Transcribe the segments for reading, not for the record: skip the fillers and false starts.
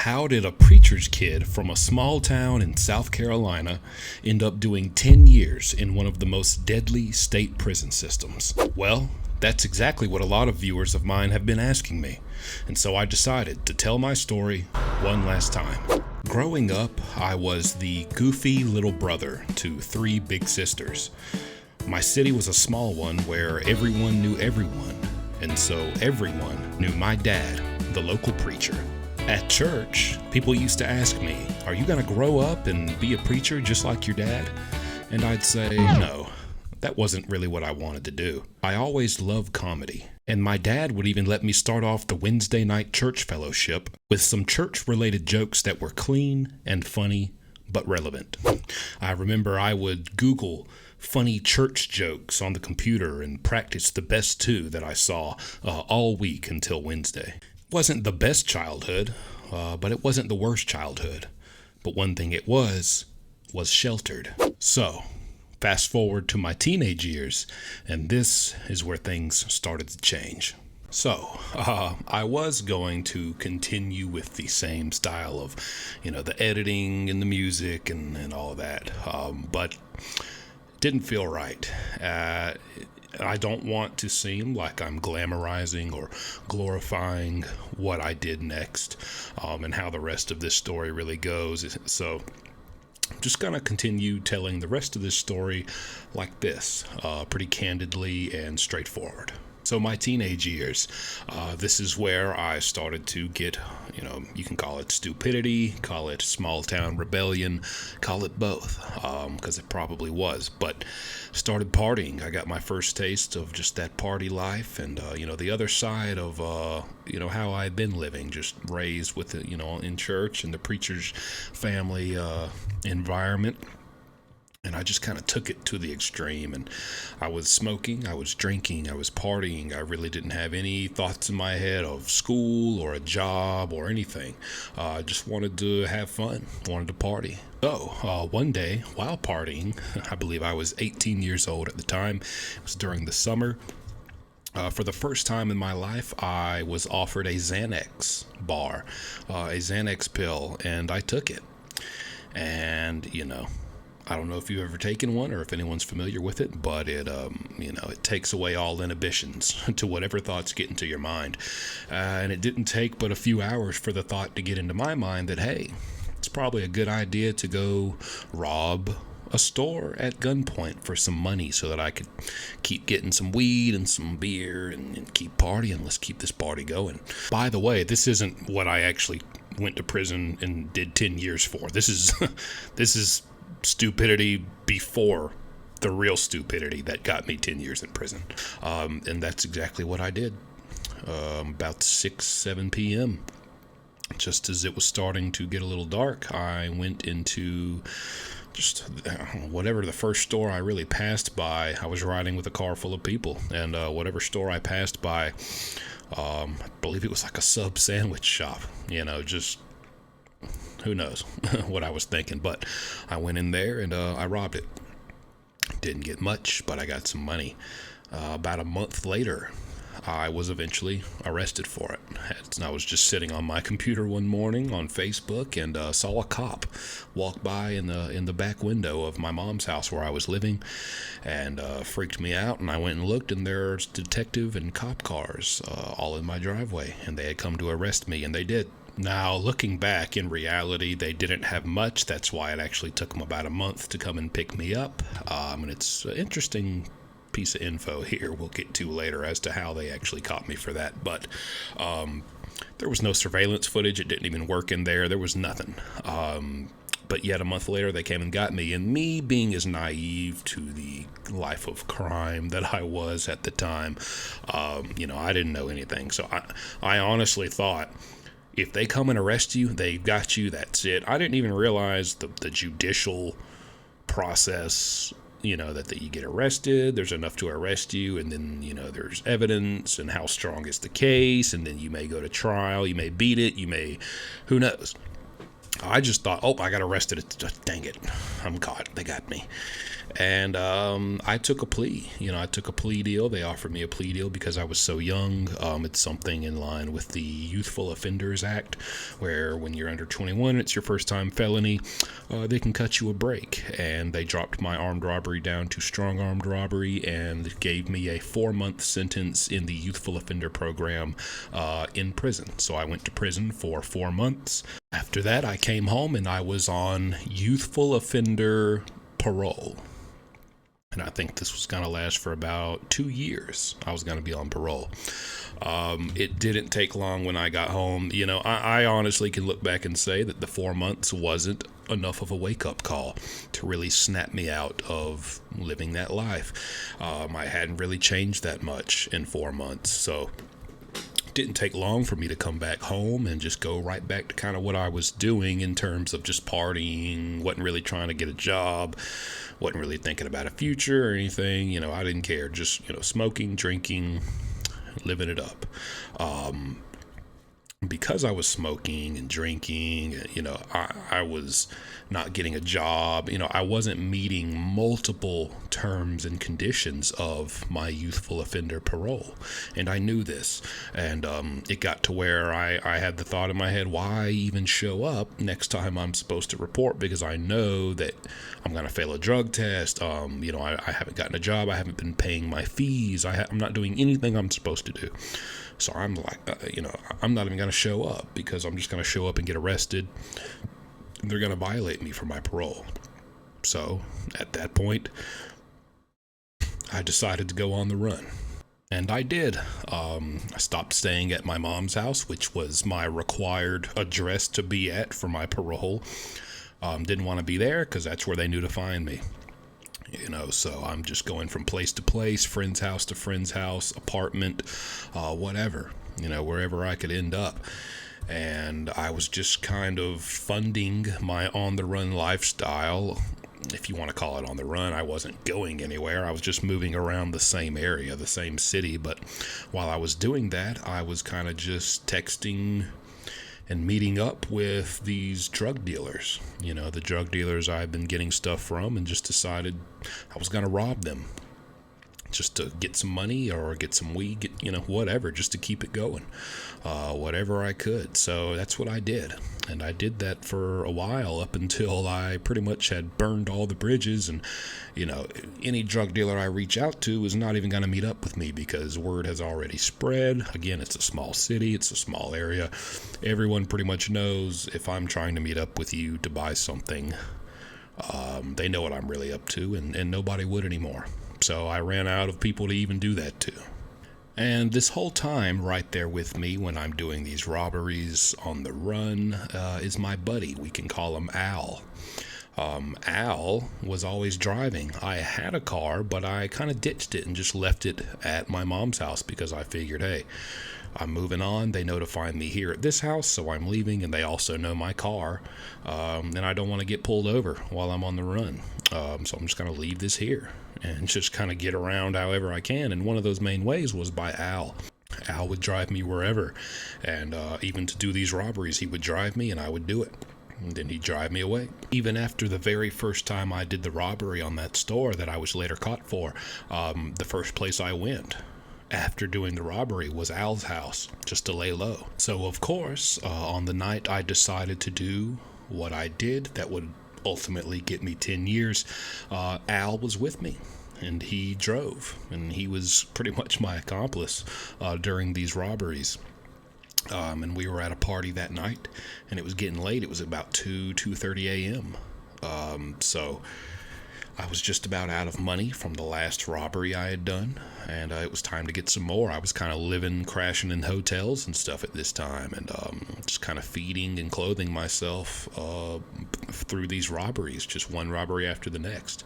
How did a preacher's kid from a small town in South Carolina end up doing 10 years in one of the most deadly state prison systems? Well, that's exactly what a lot of viewers of mine have been asking me, and so I decided to tell my story one last time. Growing up, I was the goofy little brother to three big sisters. My city was a small one where everyone knew everyone, and so everyone knew my dad, the local preacher. At church, people used to ask me, "Are you going to grow up and be a preacher just like your dad?" And I'd say, no, that wasn't really what I wanted to do. I always loved comedy, and my dad would even let me start off the Wednesday night church fellowship with some church-related jokes that were clean and funny, but relevant. I remember I would Google funny church jokes on the computer and practice the best two that I saw all week until Wednesday. It wasn't the best childhood, but it wasn't the worst childhood. But one thing it was sheltered. So, fast forward to my teenage years, and this is where things started to change. So, I was going to continue with the same style of, the editing and the music and all of that, but it didn't feel right. I don't want to seem like I'm glamorizing or glorifying what I did next, and how the rest of this story really goes. So I'm just going to continue telling the rest of this story like this, pretty candidly and straightforward. So my teenage years, this is where I started to get, you can call it stupidity, call it small town rebellion, call it both, because it probably was, but started partying. I got my first taste of just that party life and, the other side of, how I'd been living, just raised with, in church and the preacher's family environment. And I just kind of took it to the extreme, and I was smoking, I was drinking, I was partying. I really didn't have any thoughts in my head of school or a job or anything. I just wanted to have fun, wanted to party. So, one day, while partying, I believe I was 18 years old at the time, it was during the summer. For the first time in my life, I was offered a Xanax bar, a Xanax pill, and I took it. And, I don't know if you've ever taken one or if anyone's familiar with it, but it takes away all inhibitions to whatever thoughts get into your mind. And it didn't take but a few hours for the thought to get into my mind that, hey, it's probably a good idea to go rob a store at gunpoint for some money so that I could keep getting some weed and some beer and keep partying. Let's keep this party going. By the way, this isn't what I actually went to prison and did 10 years for. This is stupidity before the real stupidity that got me 10 years in prison. And that's exactly what I did. About 7 p.m., just as it was starting to get a little dark, I went into just whatever the first store I really passed by. I was riding with a car full of people, and whatever store I passed by, I believe it was like a sub sandwich shop, just who knows what I was thinking, but I went in there and I robbed it. Didn't get much, but I got some money. About a month later, I was eventually arrested for it. And I was just sitting on my computer one morning on Facebook and saw a cop walk by in the back window of my mom's house where I was living, and freaked me out. And I went and looked, and there's detective and cop cars all in my driveway, and they had come to arrest me, and they did. Now, looking back, in reality, they didn't have much. That's why it actually took them about a month to come and pick me up. And it's an interesting piece of info here we'll get to later as to how they actually caught me for that. But there was no surveillance footage. It didn't even work in there. There was nothing. But yet a month later, they came and got me. And me being as naive to the life of crime that I was at the time, I didn't know anything. So I honestly thought, if they come and arrest you, they've got you, that's it. I didn't even realize the judicial process, that you get arrested, there's enough to arrest you, and then, there's evidence, and how strong is the case, and then you may go to trial, you may beat it, who knows. I just thought, I got arrested, dang it, I'm caught, they got me. And I took a plea. I took a plea deal. They offered me a plea deal because I was so young. It's something in line with the Youthful Offenders Act, where when you're under 21, it's your first time felony, they can cut you a break. And they dropped my armed robbery down to strong armed robbery and gave me a 4-month sentence in the Youthful Offender Program in prison. So I went to prison for 4 months. After that, I came home and I was on Youthful Offender parole. And I think this was going to last for about 2 years. I was going to be on parole. It didn't take long when I got home. I honestly can look back and say that the 4 months wasn't enough of a wake-up call to really snap me out of living that life. I hadn't really changed that much in 4 months, so it didn't take long for me to come back home and just go right back to kind of what I was doing in terms of just partying, wasn't really trying to get a job, wasn't really thinking about a future or anything. I didn't care, just, smoking, drinking, living it up. Because I was smoking and drinking, I was not getting a job. I wasn't meeting multiple terms and conditions of my youthful offender parole. And I knew this. And it got to where I had the thought in my head, why even show up next time I'm supposed to report? Because I know that I'm going to fail a drug test. I haven't gotten a job. I haven't been paying my fees. I'm not doing anything I'm supposed to do. So I'm like, I'm not even going to show up because I'm just going to show up and get arrested. They're going to violate me for my parole. So at that point, I decided to go on the run. And I did. I stopped staying at my mom's house, which was my required address to be at for my parole. Didn't want to be there because that's where they knew to find me. So I'm just going from place to place, friend's house to friend's house, apartment, whatever, wherever I could end up. And I was just kind of funding my on-the-run lifestyle, if you want to call it on the run. I wasn't going anywhere. I was just moving around the same area, the same city. But while I was doing that, I was kind of just texting and meeting up with these drug dealers, the drug dealers I've been getting stuff from, and just decided I was going to rob them just to get some money or get some weed, whatever, just to keep it going, whatever I could. So that's what I did. And I did that for a while up until I pretty much had burned all the bridges. And, any drug dealer I reach out to is not even going to meet up with me because word has already spread. Again, it's a small city. It's a small area. Everyone pretty much knows if I'm trying to meet up with you to buy something, they know what I'm really up to, and nobody would anymore. So I ran out of people to even do that to. And this whole time, right there with me when I'm doing these robberies on the run, is my buddy. We can call him Al. Al was always driving. I had a car, but I kind of ditched it and just left it at my mom's house because I figured, hey, I'm moving on. They know to find me here at this house, so I'm leaving, and they also know my car. And I don't want to get pulled over while I'm on the run. So I'm just going to leave this here and just kind of get around however I can. And one of those main ways was by Al. Al would drive me wherever. And even to do these robberies, he would drive me and I would do it. And then he'd drive me away. Even after the very first time I did the robbery on that store that I was later caught for, the first place I went after doing the robbery was Al's house, just to lay low. So, of course, on the night I decided to do what I did that would ultimately get me 10 years, Al was with me. And he drove, and he was pretty much my accomplice during these robberies. And we were at a party that night, and it was getting late. It was about 2:30 a.m. So I was just about out of money from the last robbery I had done, and it was time to get some more. I was kind of living, crashing in hotels and stuff at this time, and just kind of feeding and clothing myself through these robberies, just one robbery after the next.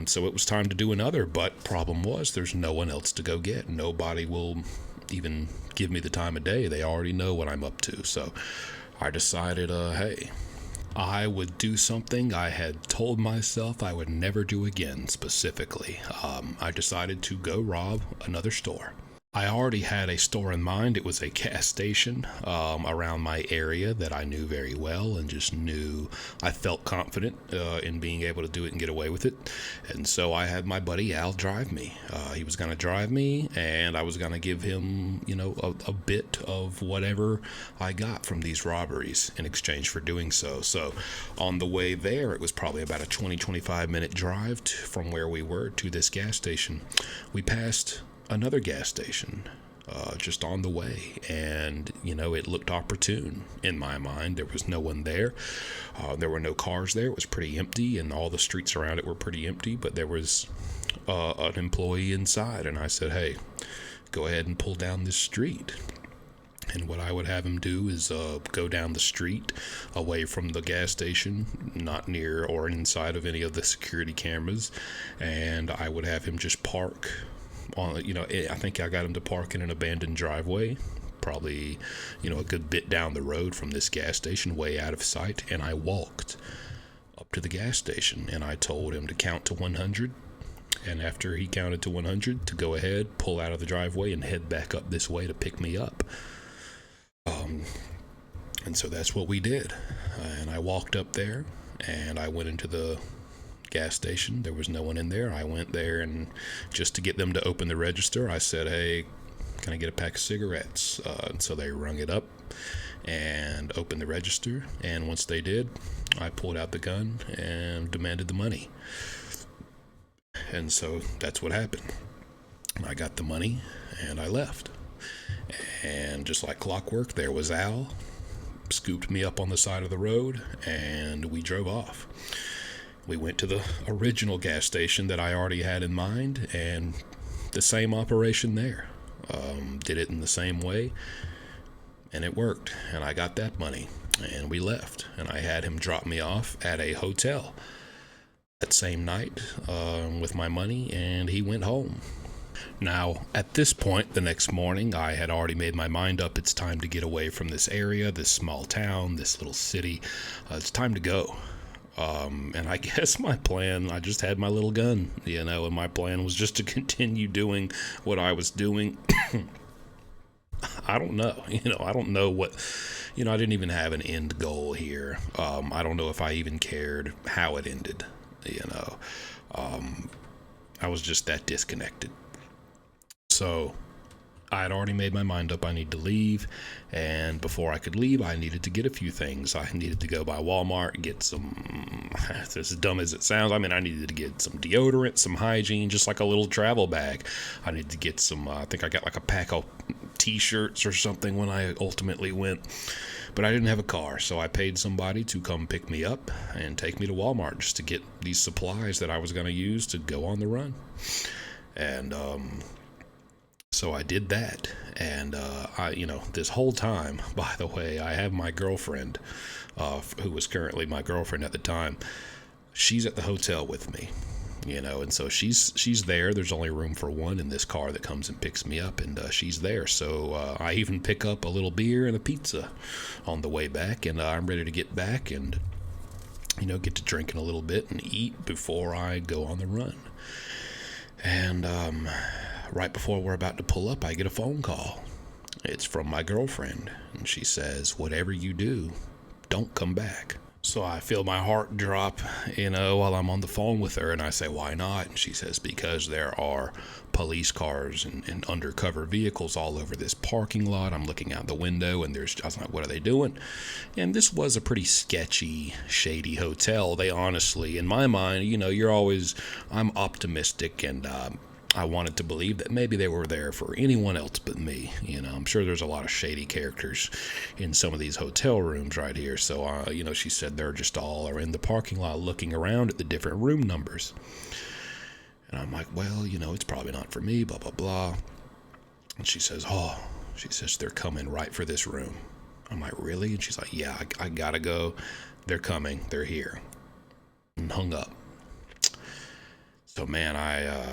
So it was time to do another, but problem was there's no one else to go get. Nobody will even give me the time of day. They already know what I'm up to. So I decided, hey, I would do something I had told myself I would never do again, specifically. I decided to go rob another store. I already had a store in mind. It was a gas station around my area that I knew very well and just knew I felt confident in being able to do it and get away with it. And so I had my buddy Al drive me. He was going to drive me, and I was going to give him, a bit of whatever I got from these robberies in exchange for doing so. So on the way there, it was probably about a 25 minute drive from where we were to this gas station. We passed another gas station just on the way, and it looked opportune in my mind. There was no one there. There were no cars there. It was pretty empty, and all the streets around it were pretty empty, but there was an employee inside, and I said, hey, go ahead and pull down this street. And what I would have him do is go down the street away from the gas station, not near or inside of any of the security cameras, and I would have him just park on, I think I got him to park in an abandoned driveway, probably, a good bit down the road from this gas station, way out of sight. And I walked up to the gas station, and I told him to count to 100. And after he counted to 100, to go ahead, pull out of the driveway, and head back up this way to pick me up. And so that's what we did. And I walked up there, and I went into the gas station. There was no one in there. I went there, and just to get them to open the register, I said, hey, can I get a pack of cigarettes? And so they rung it up and opened the register, and once they did, I pulled out the gun and demanded the money. And so that's what happened. I got the money and I left, and just like clockwork, there was Al, scooped me up on the side of the road, and we drove off. We went to the original gas station that I already had in mind, and the same operation there. Did it in the same way, and it worked, and I got that money, and we left, and I had him drop me off at a hotel that same night with my money, and he went home. Now, at this point, the next morning, I had already made my mind up. It's time to get away from this area, this small town, this little city. It's time to go. And I guess my plan, I just had my little gun, and my plan was just to continue doing what I was doing. I don't know, I don't know what, I didn't even have an end goal here. I don't know if I even cared how it ended, I was just that disconnected. So I had already made my mind up. I need to leave, and before I could leave, I needed to get a few things. I needed to go by Walmart and get some, as dumb as it sounds, I needed to get some deodorant, some hygiene, just like a little travel bag. I needed to get some, I think I got like a pack of t-shirts or something when I ultimately went, but I didn't have a car, so I paid somebody to come pick me up and take me to Walmart just to get these supplies that I was going to use to go on the run. And, so I did that, and this whole time, by the way, I have my girlfriend, who was currently my girlfriend at the time. She's at the hotel with me, and so she's there. There's only room for one in this car that comes and picks me up, and she's there. So I even pick up a little beer and a pizza on the way back, and I'm ready to get back and get to drinking a little bit and eat before I go on the run. And right before we're about to pull up, I get a phone call. It's from my girlfriend, and she says, whatever you do, don't come back. So I feel my heart drop, while I'm on the phone with her, and I say, why not? And she says, because there are police cars and undercover vehicles all over this parking lot. I'm looking out the window, and I was like, what are they doing? And this was a pretty sketchy, shady hotel. They honestly, in my mind, I'm optimistic, and I wanted to believe that maybe they were there for anyone else but me. I'm sure there's a lot of shady characters in some of these hotel rooms right here. So, she said they're just all are in the parking lot looking around at the different room numbers. And I'm like, well, it's probably not for me, blah, blah, blah. And she says, they're coming right for this room. I'm like, really? And she's like, yeah, I gotta go. They're coming. They're here. And hung up. So, man,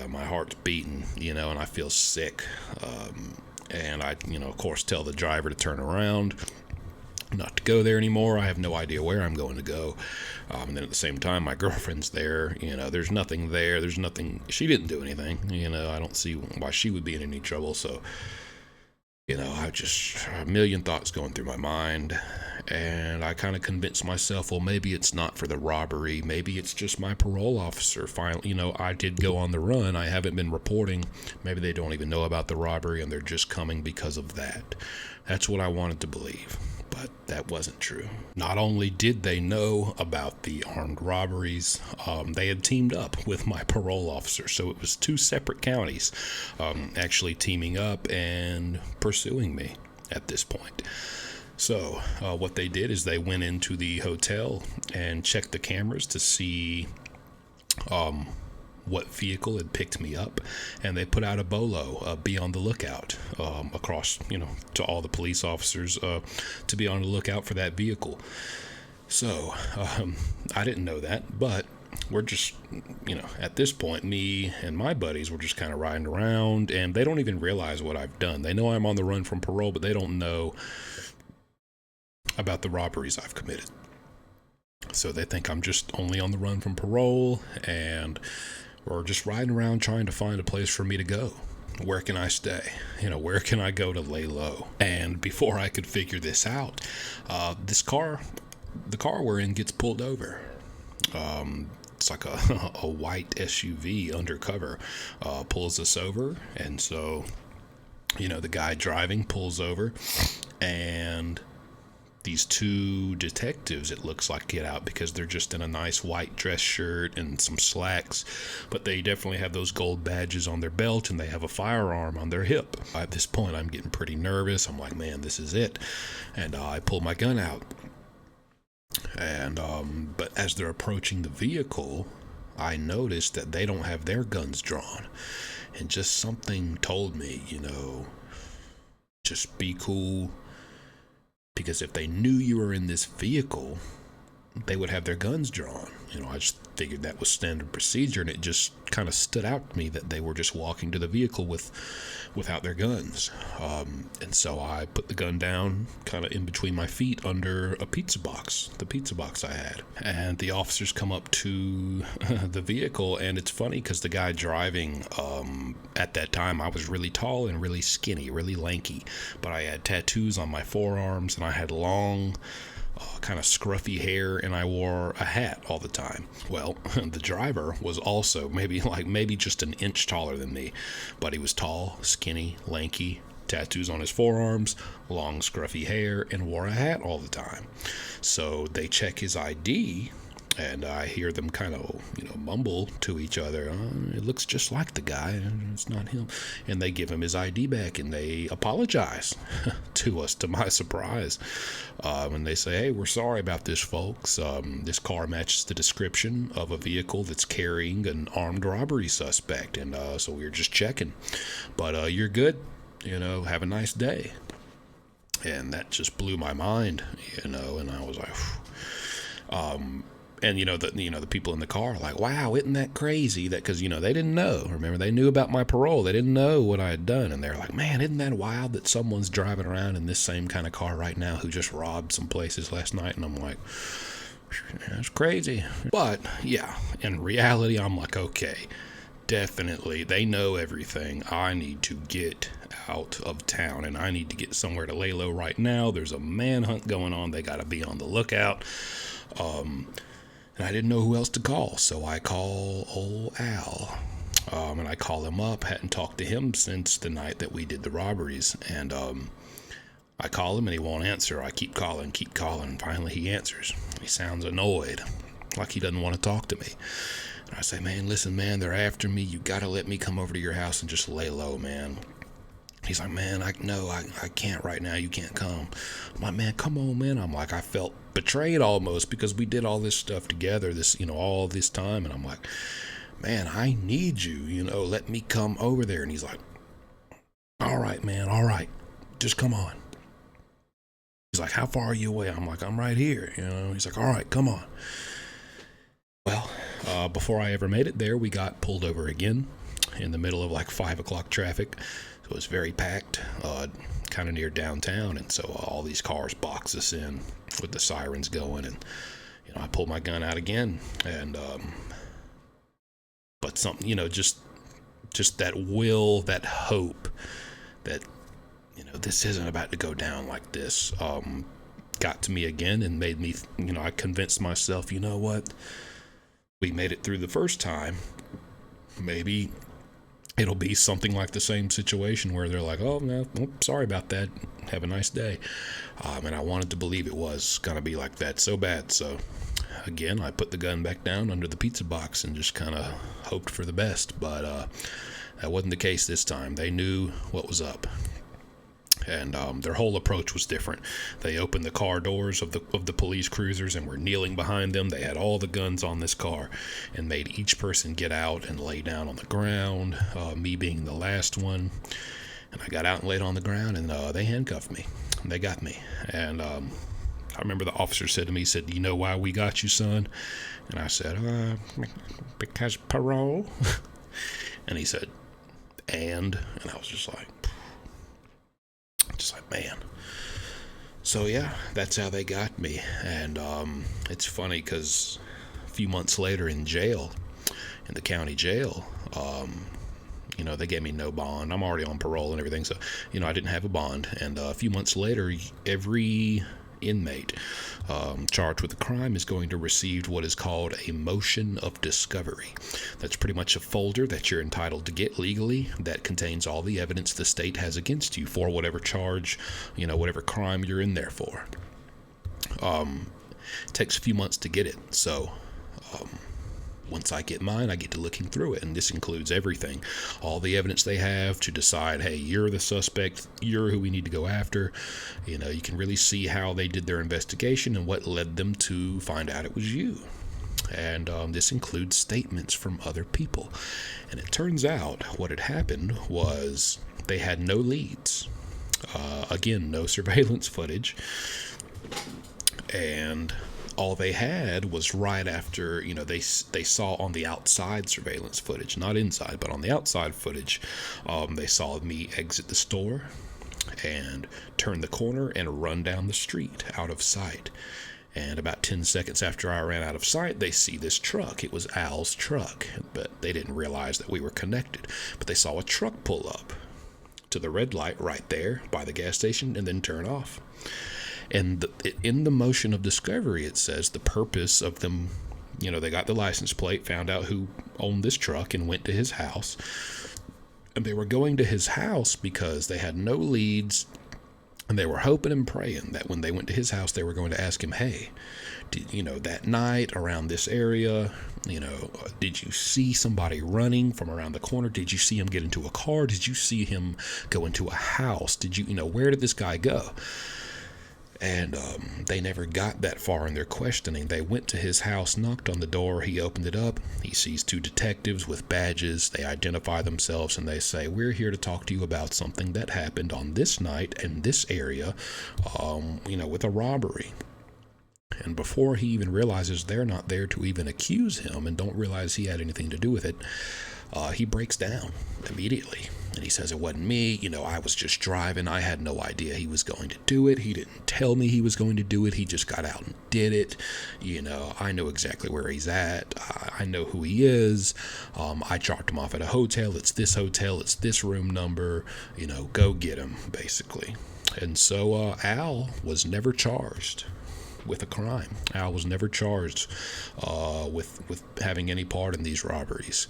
my heart's beating, and I feel sick. And I, of course, tell the driver to turn around. not to go there anymore. I have no idea where I'm going to go. And then at the same time, my girlfriend's there. There's nothing there. There's nothing. She didn't do anything. I don't see why she would be in any trouble. So, I just, a million thoughts going through my mind. And I kind of convinced myself, well, maybe it's not for the robbery. Maybe it's just my parole officer. Finally, I did go on the run. I haven't been reporting. Maybe they don't even know about the robbery and they're just coming because of that. That's what I wanted to believe. But that wasn't true. Not only did they know about the armed robberies, they had teamed up with my parole officer. So it was two separate counties actually teaming up and pursuing me at this point. So what they did is they went into the hotel and checked the cameras to see what vehicle had picked me up, and they put out a bolo, be on the lookout, across, to all the police officers, to be on the lookout for that vehicle. So, I didn't know that, but we're just, at this point, me and my buddies were just kind of riding around, and they don't even realize what I've done. They know I'm on the run from parole, but they don't know about the robberies I've committed. So they think I'm just only on the run from parole, and we're just riding around trying to find a place for me to go. Where can I stay? Where can I go to lay low? And before I could figure this out, the car we're in gets pulled over. It's like a white SUV undercover, pulls us over. And so, the guy driving pulls over, and these two detectives, it looks like, get out because they're just in a nice white dress shirt and some slacks, but they definitely have those gold badges on their belt and they have a firearm on their hip. At this point, I'm getting pretty nervous. I'm like, man, this is it. And I pull my gun out. And but as they're approaching the vehicle, I noticed that they don't have their guns drawn. And just something told me, just be cool. Because if they knew you were in this vehicle, they would have their guns drawn. I just figured that was standard procedure, and it just kind of stood out to me that they were just walking to the vehicle without their guns. And so I put the gun down kind of in between my feet under the pizza box I had. And the officers come up to the vehicle, and it's funny because the guy driving, at that time, I was really tall and really skinny, really lanky, but I had tattoos on my forearms, and I had long, kind of scruffy hair, and I wore a hat all the time. Well, the driver was also maybe just an inch taller than me, but he was tall, skinny, lanky, tattoos on his forearms, long scruffy hair, and wore a hat all the time. So they check his ID, and I hear them kind of, mumble to each other. It looks just like the guy. It's not him. And they give him his ID back, and they apologize to us, to my surprise. And they say, hey, we're sorry about this, folks. This car matches the description of a vehicle that's carrying an armed robbery suspect. And so we were just checking. But you're good. Have a nice day. And that just blew my mind, and I was like, and the people in the car are like, wow, isn't that crazy? That because they didn't know. Remember, they knew about my parole. They didn't know what I had done, and they're like, man, isn't that wild that someone's driving around in this same kind of car right now who just robbed some places last night? And I'm like, that's crazy. But yeah, in reality, I'm like, okay, definitely, they know everything. I need to get out of town, and I need to get somewhere to lay low right now. There's a manhunt going on. They got to be on the lookout. And I didn't know who else to call, so I call old Al. And I call him up. Hadn't talked to him since the night that we did the robberies. And I call him, and he won't answer. I keep calling. And finally he answers. He sounds annoyed, like he doesn't want to talk to me. And I say, man, listen, man, they're after me. You got to let me come over to your house and just lay low, man. He's like, man, I can't right now. You can't come. I'm like, man, come on, man. I'm like, I felt betrayed almost because we did all this stuff together, all this time. And I'm like, man, I need you, let me come over there. And he's like, all right, man, all right, just come on. He's like, how far are you away? I'm like, I'm right here, He's like, all right, come on. Well, before I ever made it there, we got pulled over again in the middle of 5 o'clock traffic. was very packed, kind of near downtown, and so all these cars box us in with the sirens going, and I pull my gun out again, and but something, just that will, that hope that this isn't about to go down like this, got to me again and made me, I convinced myself, you know what, we made it through the first time, maybe it'll be something like the same situation where they're like, oh, no, sorry about that, have a nice day. And I wanted to believe it was going to be like that so bad. So again, I put the gun back down under the pizza box and just kind of hoped for the best. But that wasn't the case this time. They knew what was up. And their whole approach was different. They opened the car doors of the police cruisers and were kneeling behind them. They had all the guns on this car and made each person get out and lay down on the ground, me being the last one. And I got out and laid on the ground, and they handcuffed me. They got me. And I remember the officer said to me, he said, "Do you know why we got you, son?" And I said, because parole. And he said, and I was just like, man. So yeah, that's how they got me. And it's funny because a few months later in jail, in the county jail, they gave me no bond. I'm already on parole and everything, so I didn't have a bond. And a few months later, every inmate charged with a crime is going to receive what is called a motion of discovery. That's pretty much a folder that you're entitled to get legally that contains all the evidence the state has against you for whatever charge, whatever crime you're in there for. It takes a few months to get it, so once I get mine, I get to looking through it, and this includes everything, all the evidence they have to decide, hey, you're the suspect, you're who we need to go after. You can really see how they did their investigation and what led them to find out it was you. And this includes statements from other people. And it turns out what had happened was they had no leads. Again, no surveillance footage. And all they had was right after, they saw on the outside surveillance footage, not inside, but on the outside footage, they saw me exit the store and turn the corner and run down the street out of sight. And about 10 seconds after I ran out of sight, they see this truck. It was Al's truck, but they didn't realize that we were connected. But they saw a truck pull up to the red light right there by the gas station and then turn off. And in the motion of discovery, it says the purpose of them, they got the license plate, found out who owned this truck, and went to his house. And they were going to his house because they had no leads, and they were hoping and praying that when they went to his house, they were going to ask him, hey, that night around this area, did you see somebody running from around the corner? Did you see him get into a car? Did you see him go into a house? Did you, where did this guy go? And they never got that far in their questioning. They went to his house, knocked on the door. He opened it up. He sees two detectives with badges. They identify themselves, and they say, we're here to talk to you about something that happened on this night in this area, with a robbery. And before he even realizes they're not there to even accuse him and don't realize he had anything to do with it, he breaks down immediately. And he says, it wasn't me. I was just driving. I had no idea he was going to do it. He didn't tell me he was going to do it. He just got out and did it. I know exactly where he's at. I know who he is. I dropped him off at a hotel. It's this room number. Go get him, basically. And so Al was never charged with a crime. Al was never charged with having any part in these robberies.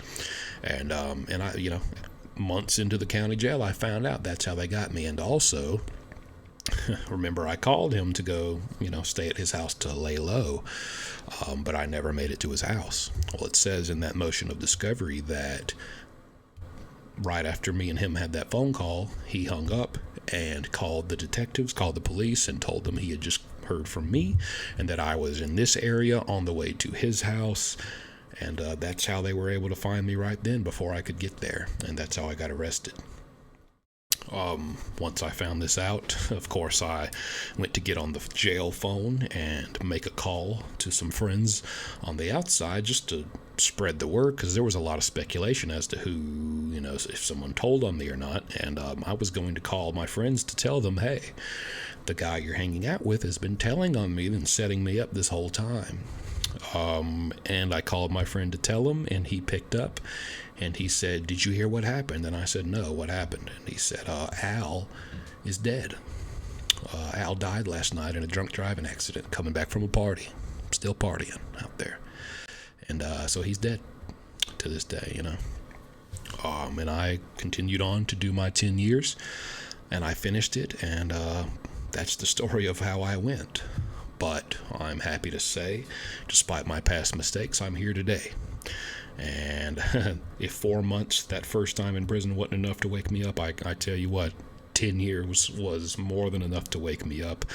And I, months into the county jail, I found out that's how they got me. And also, remember, I called him to go, stay at his house to lay low, but I never made it to his house. Well, it says in that motion of discovery that right after me and him had that phone call, he hung up and called the detectives, called the police, and told them he had just heard from me and that I was in this area on the way to his house. And that's how they were able to find me right then before I could get there. And that's how I got arrested. Once I found this out, of course, I went to get on the jail phone and make a call to some friends on the outside just to spread the word, because there was a lot of speculation as to who, if someone told on me or not. And I was going to call my friends to tell them, hey, the guy you're hanging out with has been telling on me and setting me up this whole time. And I called my friend to tell him, and he picked up, and he said, did you hear what happened? And I said, no, what happened? And he said, Al is dead. Al died last night in a drunk driving accident, coming back from a party, still partying out there. And so he's dead to this day, And I continued on to do my 10 years, and I finished it, and that's the story of how I went. But I'm happy to say, despite my past mistakes, I'm here today. And if 4 months that first time in prison wasn't enough to wake me up, I tell you what, 10 years was more than enough to wake me up.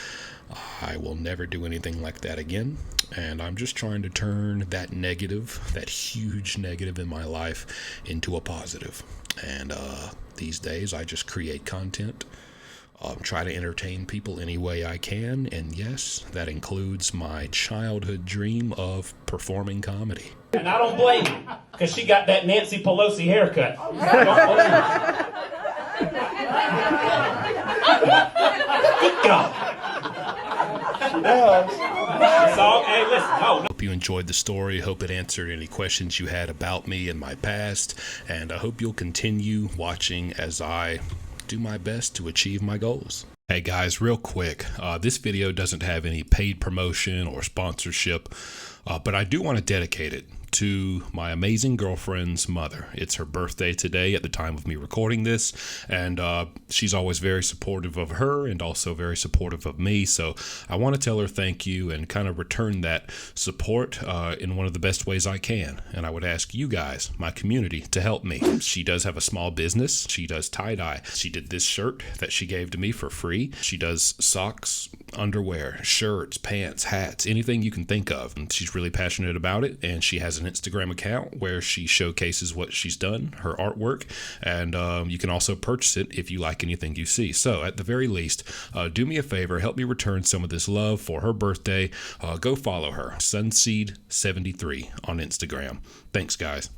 I will never do anything like that again. And I'm just trying to turn that negative, that huge negative in my life, into a positive. And these days I just create content. Try to entertain people any way I can, and yes, that includes my childhood dream of performing comedy. And I don't blame you, because she got that Nancy Pelosi haircut. I don't blame you. Good God. She does. Hey, listen, no. Hope you enjoyed the story. Hope it answered any questions you had about me and my past, and I hope you'll continue watching as I do my best to achieve my goals. Hey guys, real quick, this video doesn't have any paid promotion or sponsorship, but I do want to dedicate it to my amazing girlfriend's mother. It's her birthday today at the time of me recording this, and she's always very supportive of her and also very supportive of me, so I want to tell her thank you and kind of return that support in one of the best ways I can. And I would ask you guys, my community, to help me. She does have a small business. She does tie-dye. She did this shirt that she gave to me for free. She does socks, underwear, shirts, pants, hats, anything you can think of. And she's really passionate about it, and she has an Instagram account where she showcases what she's done, her artwork, and you can also purchase it if you like anything you see. So at the very least, do me a favor, help me return some of this love for her birthday. Go follow her, Sunseed73 on Instagram. Thanks, guys.